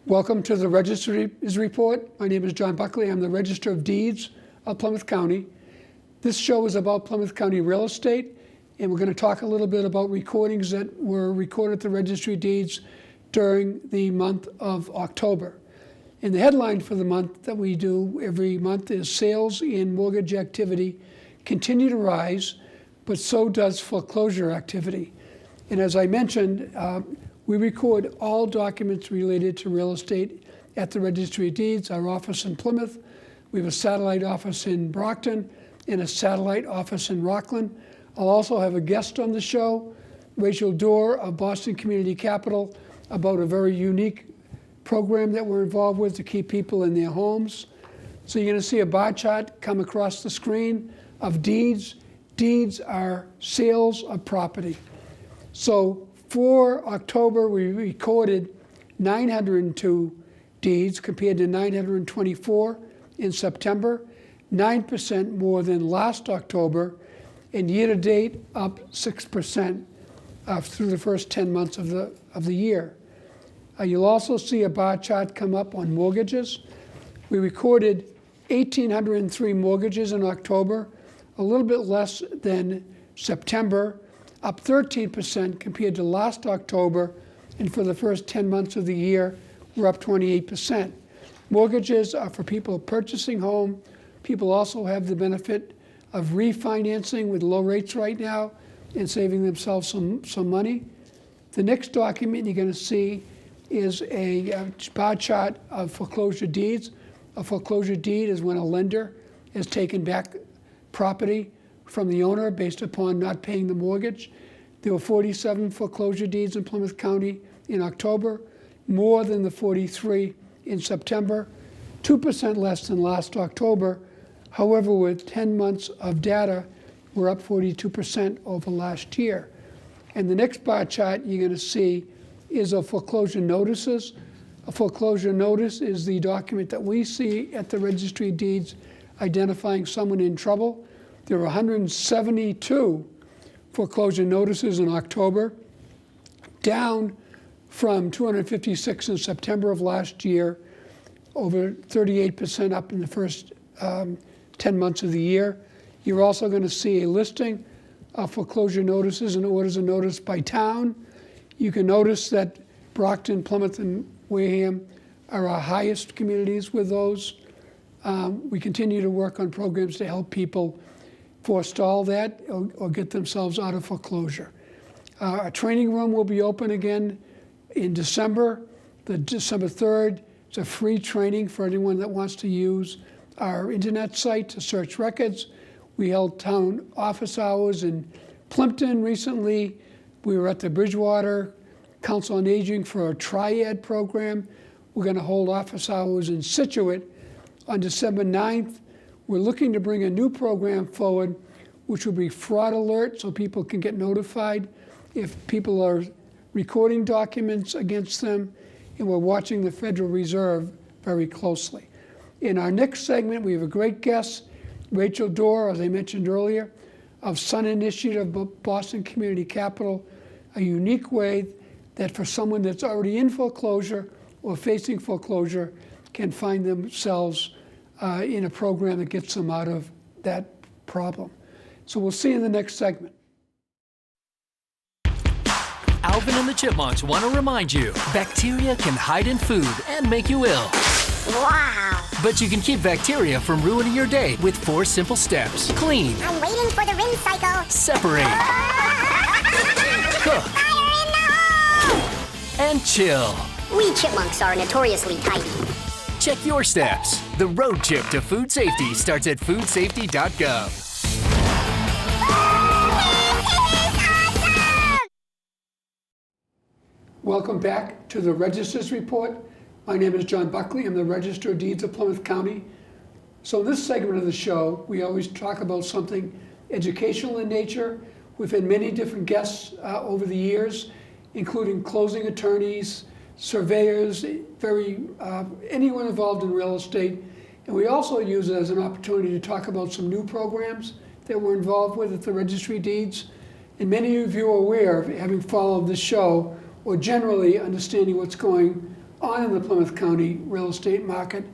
Welcome to the Register's Report. My name is John Buckley. I'm the Register of Deeds of Plymouth County. This show is about Plymouth County real estate, and we're going to talk a little bit about recordings that were recorded at the Registry of Deeds during the month of October. And the headline for the month that we do every month is Sales and Mortgage Activity Continue to Rise, but so does foreclosure activity. And as I mentioned, we record all documents related to real estate at the Registry of Deeds, our office in Plymouth. We have a satellite office in Brockton and a satellite office in Rockland. I'll also have a guest on the show, Rachel Dorr of Boston Community Capital, about a very unique program that we're involved with to keep people in their homes. So you're going to see a bar chart come across the screen of deeds. Deeds are sales of property. So for October, we recorded 902 deeds compared to 924 in September, 9% more than last October, and year-to-date up 6% through the first 10 months of the year. You'll also see a bar chart come up on mortgages. We recorded 1,803 mortgages in October, a little bit less than September, up 13% compared to last October, and for the first 10 months of the year, we're up 28%. Mortgages are for people purchasing home. People also have the benefit of refinancing with low rates right now and saving themselves some money. The next document you're going to see is a bar chart of foreclosure deeds. A foreclosure deed is when a lender has taken back property from the owner based upon not paying the mortgage. There were 47 foreclosure deeds in Plymouth County in October, more than the 43 in September, 2% less than last October. However, with 10 months of data, we're up 42% over last year. And the next bar chart you're going to see is of foreclosure notices. A foreclosure notice is the document that we see at the Registry of Deeds identifying someone in trouble. There were 172 foreclosure notices in October, down from 256 in September of last year, over 38% up in the first 10 months of the year. You're also going to see a listing of foreclosure notices and orders of notice by town. You can notice that Brockton, Plymouth, and Wareham are our highest communities with those. We continue to work on programs to help people forestall that or get themselves out of foreclosure. Our training room will be open again in December, December 3rd. It's a free training for anyone that wants to use our internet site to search records. We held town office hours in Plimpton recently. We were at the Bridgewater Council on Aging for a triad program. We're going to hold office hours in Scituate on December 9th. We're looking to bring a new program forward, which will be fraud alert, so people can get notified if people are recording documents against them, and we're watching the Federal Reserve very closely. In our next segment, we have a great guest, Rachel Dorr, as I mentioned earlier, of Sun Initiative Boston Community Capital, a unique way that for someone that's already in foreclosure or facing foreclosure can find themselves in a program that gets them out of that problem. So we'll see you in the next segment. Alvin and the Chipmunks want to remind you, bacteria can hide in food and make you ill. Wow! But you can keep bacteria from ruining your day with 4 simple steps. Clean. I'm waiting for the rinse cycle. Separate. Cook. Fire in the hole! And chill. We chipmunks are notoriously tidy. Check your steps. The road trip to food safety starts at foodsafety.gov. This is awesome! Welcome back to the Register's Report. My name is John Buckley. I'm the Register of Deeds of Plymouth County. So in this segment of the show, we always talk about something educational in nature. We've had many different guests over the years, including closing attorneys, surveyors, anyone involved in real estate. And we also use it as an opportunity to talk about some new programs that we're involved with at the Registry of Deeds. And many of you are aware, having followed this show, or generally understanding what's going on in the Plymouth County real estate market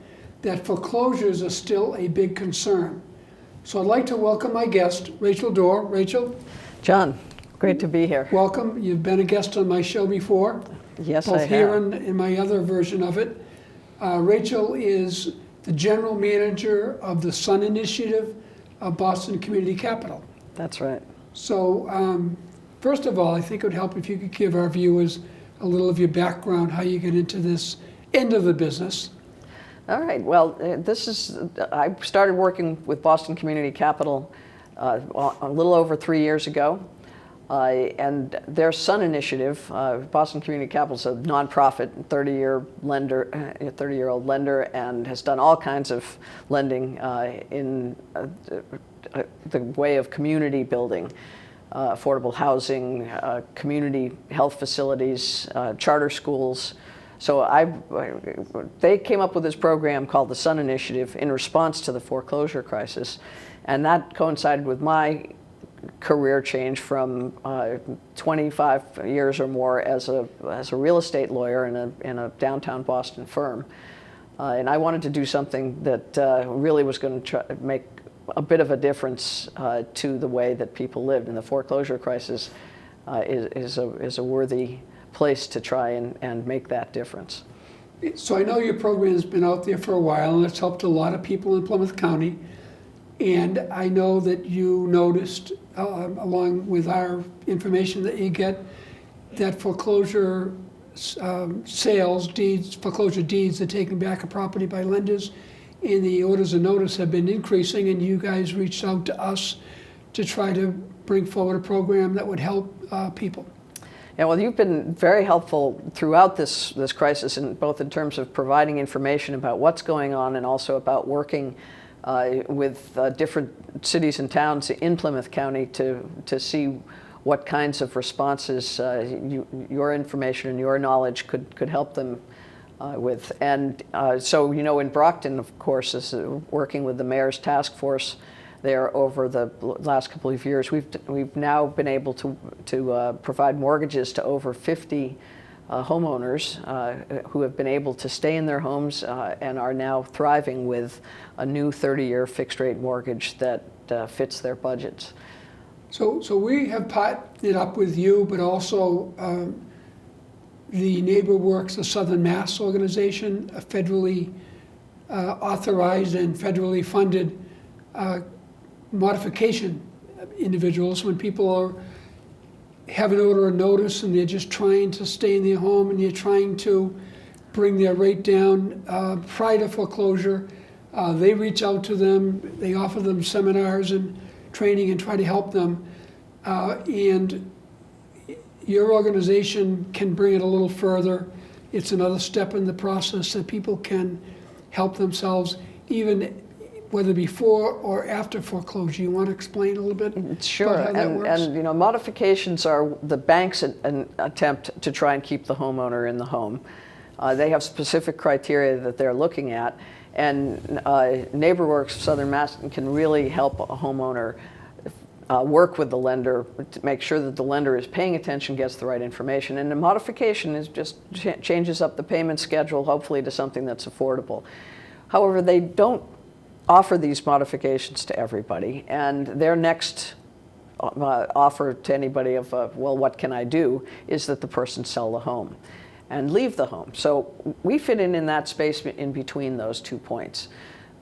that foreclosures are still a big concern. So I'd like to welcome my guest, Rachel Dorr. Rachel, John, great to be here. welcome. You've been a guest on my show before. Yes, both I here have. and in my other version of it. Rachel is the general manager of the Sun Initiative of Boston Community Capital. That's right. So first of all, I think it would help if you could give our viewers a little of your background, how you get into this end of the business. All right. Well, I started working with Boston Community Capital a little over 3 years ago. And their Sun Initiative, Boston Community Capital is a nonprofit, 30-year-old lender, and has done all kinds of lending in the way of community building, affordable housing, community health facilities, charter schools. So they came up with this program called the Sun Initiative in response to the foreclosure crisis, and that coincided with my career change from 25 years or more as a real estate lawyer in a downtown Boston firm. And I wanted to do something that really was going to make a bit of a difference to the way that people lived. And the foreclosure crisis is a worthy place to try and make that difference. So I know your program has been out there for a while, and it's helped a lot of people in Plymouth County. And I know that you noticed, along with our information that you get, that foreclosure sales deeds, foreclosure deeds are taking back a property by lenders, and the orders of notice have been increasing, and you guys reached out to us to try to bring forward a program that would help people. Yeah, well, you've been very helpful throughout this crisis, both in terms of providing information about what's going on and also about working with different cities and towns in Plymouth County to see what kinds of responses your information and your knowledge could help them with. And so, in Brockton, of course, is working with the Mayor's Task Force there over the last couple of years. We've now been able to provide mortgages to over 50 homeowners who have been able to stay in their homes and are now thriving with a new 30-year fixed-rate mortgage that fits their budgets. So we have partnered up with you, but also the NeighborWorks, the Southern Mass organization, a federally authorized and federally funded modification individuals. When people have an order of notice and they're just trying to stay in their home and you're trying to bring their rate down prior to foreclosure, they reach out to them, they offer them seminars and training and try to help them. And your organization can bring it a little further. It's another step in the process that people can help themselves, even whether before or after foreclosure. You want to explain a little bit Sure. about how that works? And modifications are the bank's an attempt to try and keep the homeowner in the home. They have specific criteria that they're looking at, and NeighborWorks Southern Mass can really help a homeowner work with the lender to make sure that the lender is paying attention, gets the right information. And the modification is just changes up the payment schedule, hopefully to something that's affordable. However, they don't offer these modifications to everybody, and their next offer to anybody of, well, what can I do, is that the person sell the home and leave the home. So we fit in that space in between those 2 points.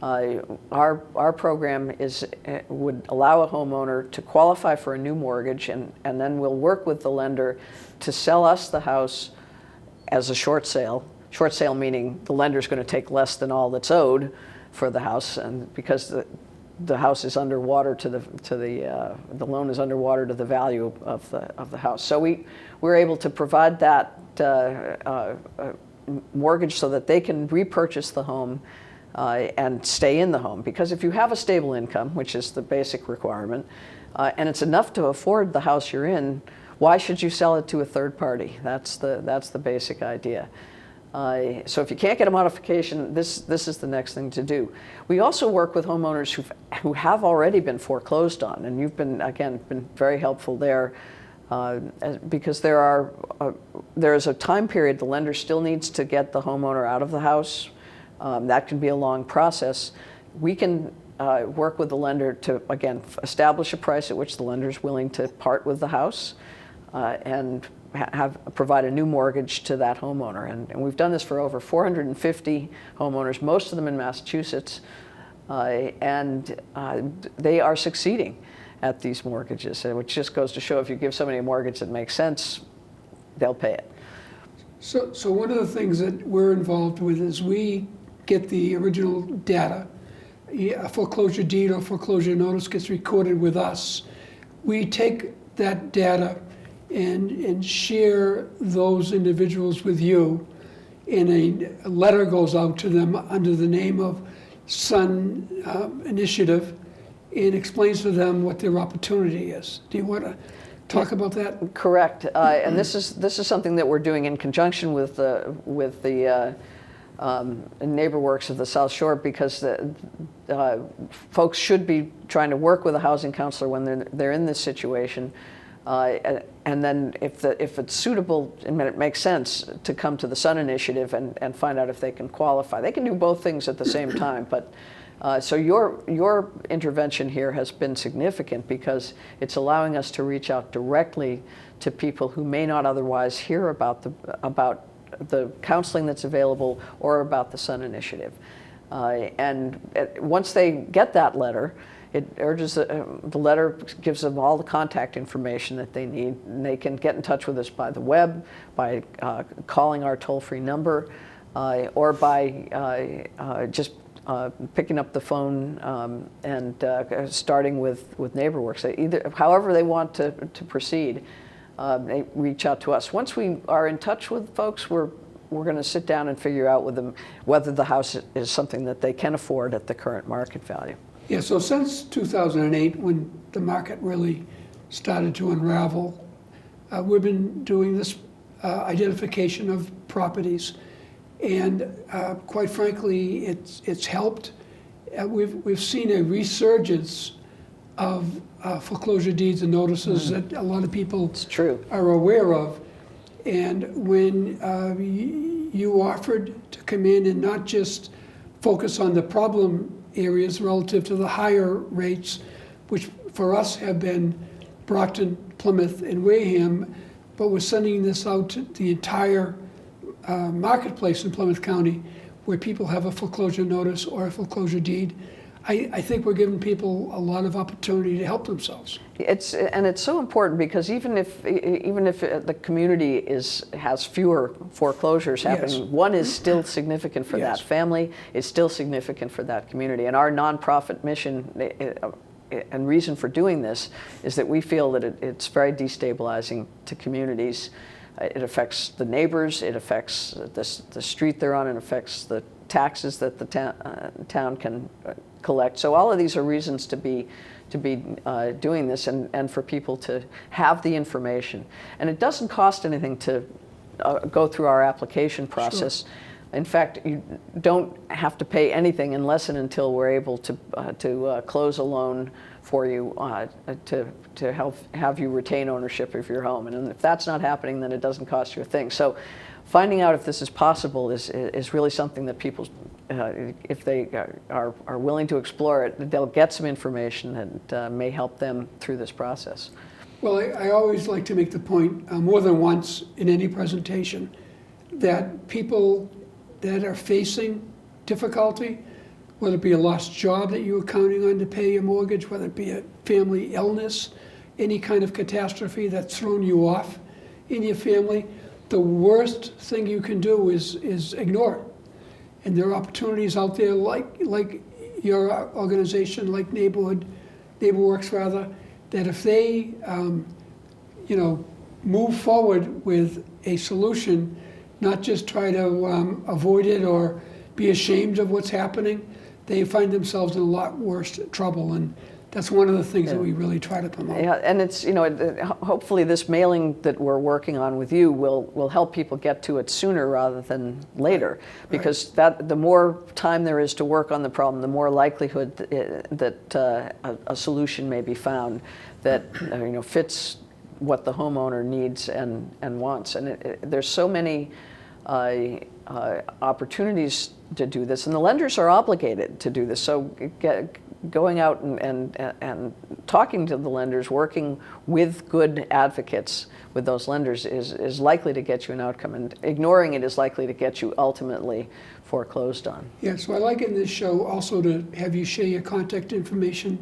Our program would allow a homeowner to qualify for a new mortgage, and then we'll work with the lender to sell us the house as a short sale. Short sale meaning the lender's going to take less than all that's owed for the house, and because the house is underwater the loan is underwater to the value of the house. So we're able to provide that mortgage so that they can repurchase the home and stay in the home. Because if you have a stable income, which is the basic requirement, and it's enough to afford the house you're in, why should you sell it to a third party? That's the basic idea. So if you can't get a modification, this is the next thing to do. We also work with homeowners who have already been foreclosed on, and you've been very helpful there because there is a time period the lender still needs to get the homeowner out of the house. That can be a long process. We can work with the lender to, again, establish a price at which the lender is willing to part with the house and provide a new mortgage to that homeowner. And we've done this for over 450 homeowners, most of them in Massachusetts, and they are succeeding at these mortgages, which just goes to show if you give somebody a mortgage that makes sense, they'll pay it. So one of the things that we're involved with is we get the original data. A foreclosure deed or foreclosure notice gets recorded with us. We take that data and share those individuals with you, and a letter goes out to them under the name of Sun Initiative and explains to them what their opportunity is. Do you want to talk about that? Correct, and this is something that we're doing in conjunction with the NeighborWorks of the South Shore, because folks should be trying to work with a housing counselor when they're in this situation, and then if it's suitable and it makes sense to come to the Sun Initiative and find out if they can qualify. They can do both things at the same time, but. So your intervention here has been significant because it's allowing us to reach out directly to people who may not otherwise hear about the counseling that's available or about the Sun Initiative. And once they get that letter, it urges the letter gives them all the contact information that they need, and they can get in touch with us by the web, by calling our toll-free number, or by just picking up the phone and starting with NeighborWorks. However they want to proceed, they reach out to us. Once we are in touch with folks, we're going to sit down and figure out with them whether the house is something that they can afford at the current market value. Yeah, so since 2008, when the market really started to unravel, we've been doing this identification of properties. And quite frankly, it's helped. We've seen a resurgence of foreclosure deeds and notices that a lot of people are aware of. And when you offered to come in and not just focus on the problem areas relative to the higher rates, which for us have been Brockton, Plymouth, and Wareham, but we're sending this out to the entire marketplace in Plymouth County where people have a foreclosure notice or a foreclosure deed. I think we're giving people a lot of opportunity to help themselves. It's so important because even if the community has fewer foreclosures happening, Yes. one is still significant for Yes. that family. It's still significant for that community. And our nonprofit mission and reason for doing this is that we feel that it's very destabilizing to communities. It affects the neighbors, it affects the street they're on, it affects the taxes that the town can collect. So all of these are reasons to be doing this and for people to have the information. And it doesn't cost anything to go through our application process. Sure. In fact, you don't have to pay anything unless and until we're able to close a loan for you to help have you retain ownership of your home. And if that's not happening, then it doesn't cost you a thing. So finding out if this is possible is really something that people, if they are willing to explore it, they'll get some information that may help them through this process. Well, I always like to make the point more than once in any presentation that people that are facing difficulty, whether it be a lost job that you were counting on to pay your mortgage, whether it be a family illness, any kind of catastrophe that's thrown you off in your family, the worst thing you can do is ignore it. And there are opportunities out there like your organization, like NeighborWorks rather, that if they move forward with a solution, not just try to avoid it or be ashamed of what's happening, they find themselves in a lot worse trouble. And that's one of the things that we really try to promote. Yeah, and it's, hopefully this mailing that we're working on with you will help people get to it sooner rather than later. Because the more time there is to work on the problem, the more likelihood that a solution may be found that fits what the homeowner needs and wants. And there's so many opportunities to do this, and the lenders are obligated to do this. So going out and talking to the lenders, working with good advocates with those lenders is likely to get you an outcome, and ignoring it is likely to get you ultimately foreclosed on. Yeah, so I like in this show also to have you share your contact information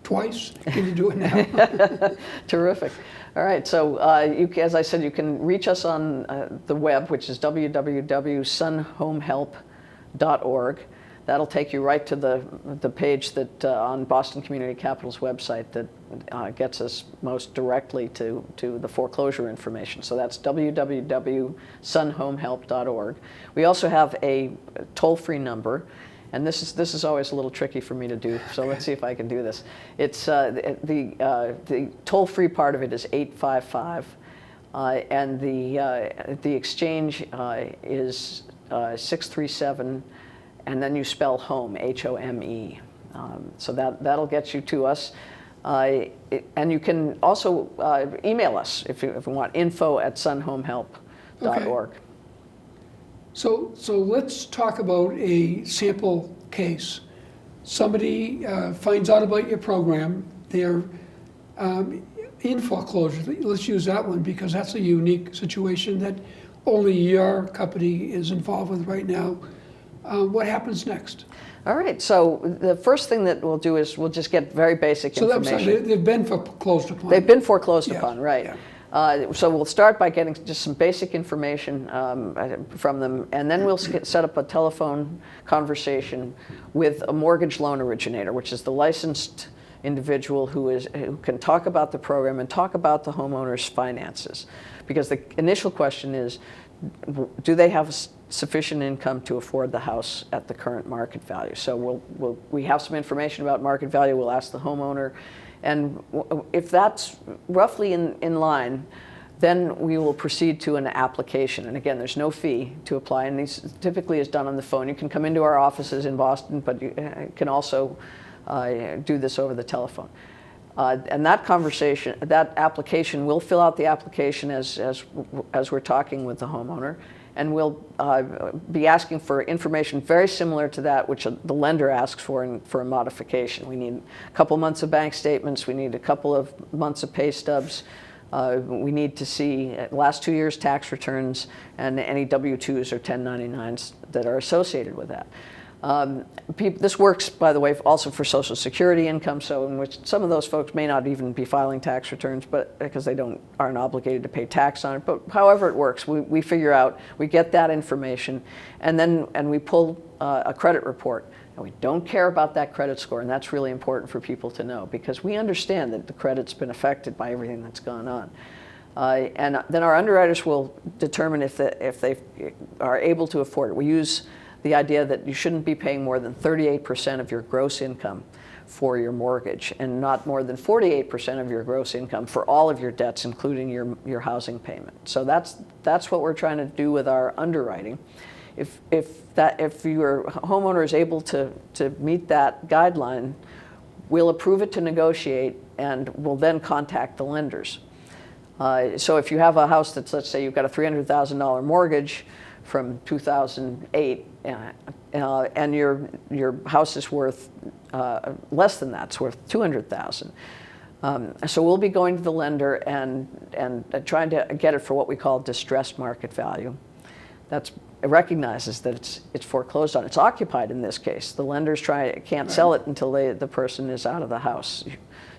twice. Can you do it now? Terrific. All right, so as I said, you can reach us on the web, which is www.sunhomehelp.org. That'll take you right to the page that on Boston Community Capital's website that gets us most directly to the foreclosure information. So that's www.sunhomehelp.org. We also have a toll-free number, and this is always a little tricky for me to do. So let's see if I can do this. It's the toll-free part of it is 855, and the exchange is 637. And then you spell home, H-O-M-E. So that'll get you to us. And you can also email us if you want, info@sunhomehelp.org. Okay. So let's talk about a sample case. Somebody finds out about your program. They're in foreclosure. Let's use that one because that's a unique situation that only your company is involved with right now. What happens next? All right, so the first thing that we'll do is we'll just get very basic information. So they've been foreclosed upon. They've been foreclosed Yeah, upon, right. yeah. So we'll start by getting just some basic information from them, and then we'll set up a telephone conversation with a mortgage loan originator, which is the licensed individual who can talk about the program and talk about the homeowner's finances. Because the initial question is, do they have sufficient income to afford the house at the current market value? So we have some information about market value. We'll ask the homeowner, and if that's roughly in line, then we will proceed to an application. And again, there's no fee to apply, and these typically is done on the phone. You can come into our offices in Boston, but you can also do this over the telephone. And that application, we'll fill out the application as we're talking with the homeowner, and we'll be asking for information very similar to that which the lender asks for a modification. We need a couple months of bank statements. We need a couple of months of pay stubs. We need to see last 2 years' tax returns and any W-2s or 1099s that are associated with that. This works, by the way, also for Social Security income, so in which some of those folks may not even be filing tax returns, but because they aren't obligated to pay tax on it. But however it works, we figure out, we get that information, and we pull a credit report. And we don't care about that credit score, and that's really important for people to know, because we understand that the credit's been affected by everything that's gone on. And then our underwriters will determine if they are able to afford it. We use the idea that you shouldn't be paying more than 38% of your gross income for your mortgage, and not more than 48% of your gross income for all of your debts, including your housing payment. So that's what we're trying to do with our underwriting. If your homeowner is able to meet that guideline, we'll approve it to negotiate, and we'll then contact the lenders. So if you have a house that's, let's say you've got a $300,000 mortgage from 2008, and your house is worth less than that, it's worth $200,000. So we'll be going to the lender and trying to get it for what we call distressed market value. It recognizes that it's foreclosed on. It's occupied in this case. The lenders can't sell it until the person is out of the house,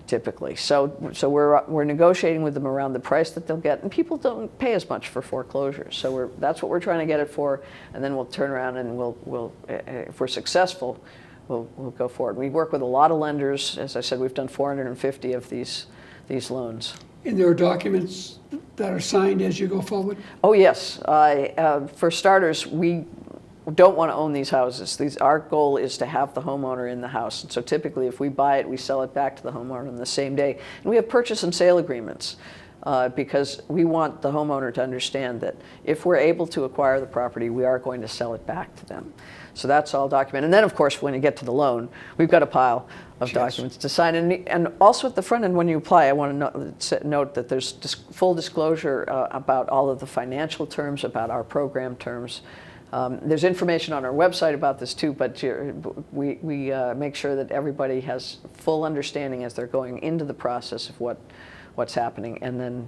typically. So we're negotiating with them around the price that they'll get, and people don't pay as much for foreclosures. So that's what we're trying to get it for, and then we'll turn around and we'll if we're successful, we'll go forward. We work with a lot of lenders. As I said, we've done 450 of these loans. And there are documents that are signed as you go forward? Oh yes. For starters, we don't want to own these houses. Our goal is to have the homeowner in the house. And so typically if we buy it, we sell it back to the homeowner on the same day. And we have purchase and sale agreements because we want the homeowner to understand that if we're able to acquire the property, we are going to sell it back to them. So that's all documented. And then, of course, when you get to the loan, we've got a pile of documents to sign. And also at the front end, when you apply, I want to note that there's full disclosure about all of the financial terms, about our program terms. There's information on our website about this too, but we make sure that everybody has full understanding as they're going into the process of what's happening, and then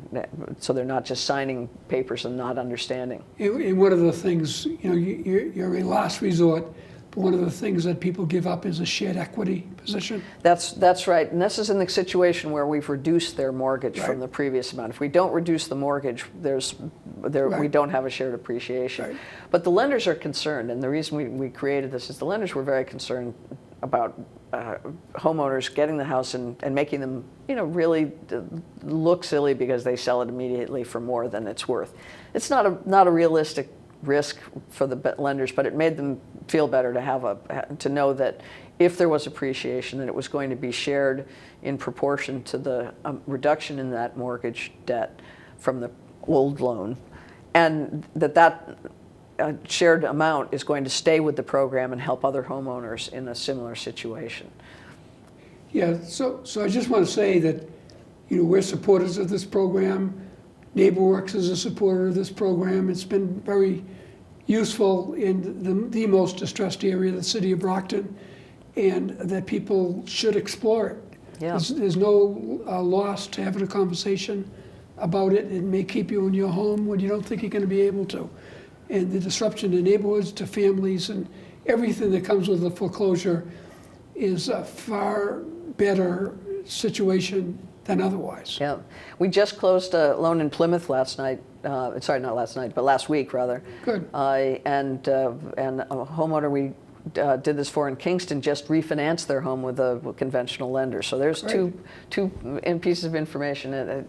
so they're not just signing papers and not understanding. And one of the things, you're a last resort, but one of the things that people give up is a shared equity position. That's right, and this is in the situation where we've reduced their mortgage from the previous amount. If we don't reduce the mortgage, we don't have a shared appreciation. Right. But the lenders are concerned, and the reason we created this is the lenders were very concerned about homeowners getting the house and making them, really look silly because they sell it immediately for more than it's worth. It's not a realistic risk for the lenders, but it made them feel better to know that if there was appreciation, that it was going to be shared in proportion to the reduction in that mortgage debt from the old loan, and that shared amount is going to stay with the program and help other homeowners in a similar situation. Yeah, so I just want to say that, we're supporters of this program. NeighborWorks is a supporter of this program. It's been very useful in the most distressed area of the city of Brockton, and that people should explore it. Yeah. There's no loss to having a conversation about it. It may keep you in your home when you don't think you're going to be able to. And the disruption to neighborhoods, to families, and everything that comes with the foreclosure is a far better situation than otherwise. Yeah, we just closed a loan in Plymouth last night. Sorry, not last night, but last week rather. Good. And a homeowner we did this for in Kingston just refinanced their home with a conventional lender. So there's two pieces of information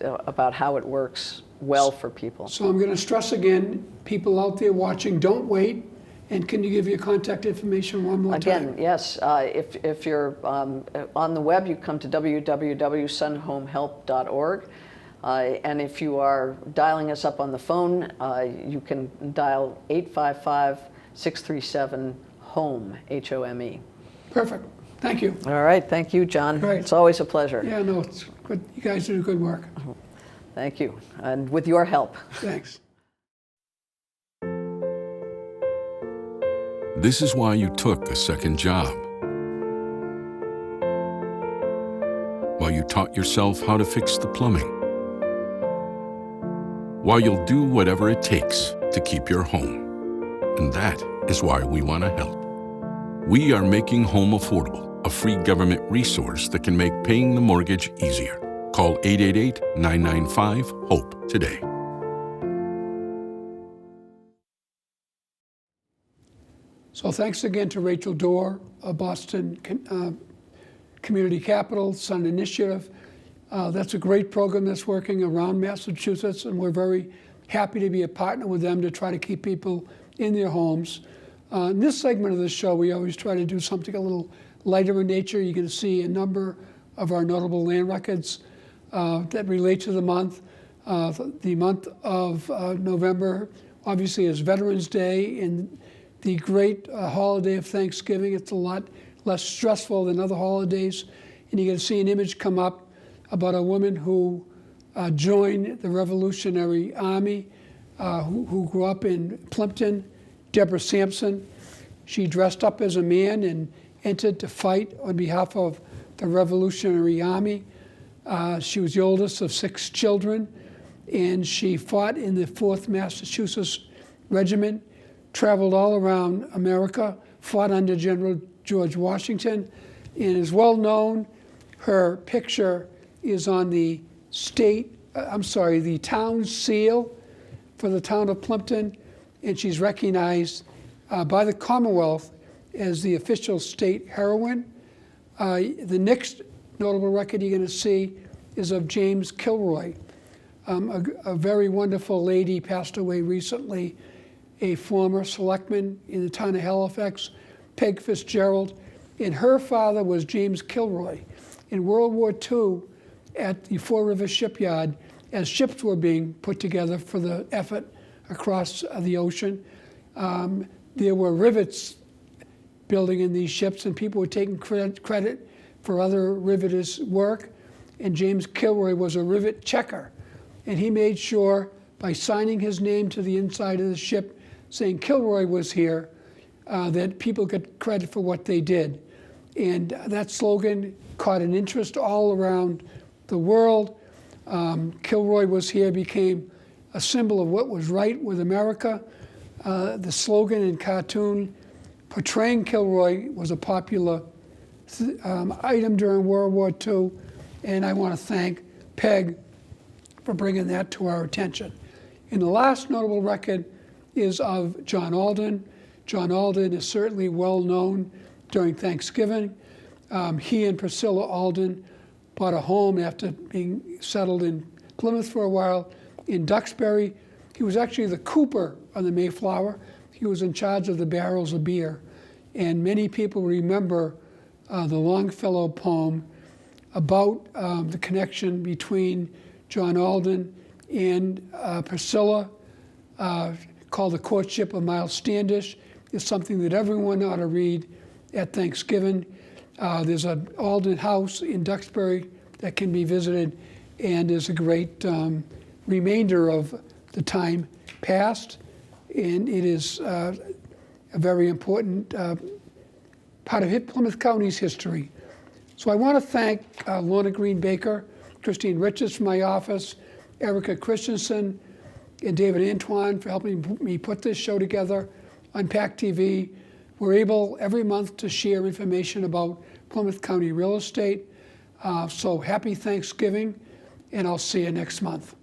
about how it works well for people. So I'm going to stress again, people out there watching, don't wait. And can you give your contact information one more time? Again, yes. If you're on the web, you come to www.sunhomehelp.org. And if you are dialing us up on the phone, you can dial 855-637-HOME, H-O-M-E. Perfect. Thank you. All right. Thank you, John. Great. It's always a pleasure. Yeah, no, it's good. You guys do good work. Thank you. And with your help. Thanks. This is why you took a second job. While you taught yourself how to fix the plumbing. While you'll do whatever it takes to keep your home. And that is why we want to help. We are making Home Affordable, a free government resource that can make paying the mortgage easier. Call 888-995-HOPE today. So thanks again to Rachel Dorr of Boston Community Capital, Sun Initiative. That's a great program that's working around Massachusetts, and we're very happy to be a partner with them to try to keep people in their homes. In this segment of the show, we always try to do something a little lighter in nature. You can see a number of our notable land records that relate to the month. The month of November, obviously, is Veterans Day, and the great holiday of Thanksgiving. It's a lot less stressful than other holidays. And you're going to see an image come up about a woman who joined the Revolutionary Army, who grew up in Plimpton, Deborah Sampson. She dressed up as a man and entered to fight on behalf of the Revolutionary Army. She was the oldest of 6 children, and she fought in the 4th Massachusetts Regiment, traveled all around America, fought under General George Washington, and is well known. Her picture is on the the town seal for the town of Plimpton, and she's recognized by the Commonwealth as the official state heroine. The next notable record you're going to see is of James Kilroy, a very wonderful lady, passed away recently, a former selectman in the town of Halifax, Peg Fitzgerald, and her father was James Kilroy. In World War II, at the Fore River Shipyard, as ships were being put together for the effort across the ocean. There were rivets building in these ships, and people were taking credit for other riveters' work. And James Kilroy was a rivet checker. And he made sure by signing his name to the inside of the ship, saying Kilroy was here, that people got credit for what they did. And that slogan caught an interest all around the world. Kilroy was here became a symbol of what was right with America. The slogan and cartoon portraying Kilroy was a popular item during World War II, and I want to thank Peg for bringing that to our attention. And the last notable record is of John Alden. John Alden is certainly well known during Thanksgiving. He and Priscilla Alden bought a home after being settled in Plymouth for a while in Duxbury. He was actually the cooper on the Mayflower. He was in charge of the barrels of beer. And many people remember the Longfellow poem about the connection between John Alden and Priscilla, called The Courtship of Miles Standish. It's something that everyone ought to read at Thanksgiving. There's an Alden house in Duxbury that can be visited, and is a great remainder of the time past. And it is a very important part of Plymouth County's history. So I want to thank Lorna Green Baker, Christine Richards from my office, Erica Christensen, and David Antoine for helping me put this show together on PAC TV. We're able every month to share information about Plymouth County real estate. So happy Thanksgiving, and I'll see you next month.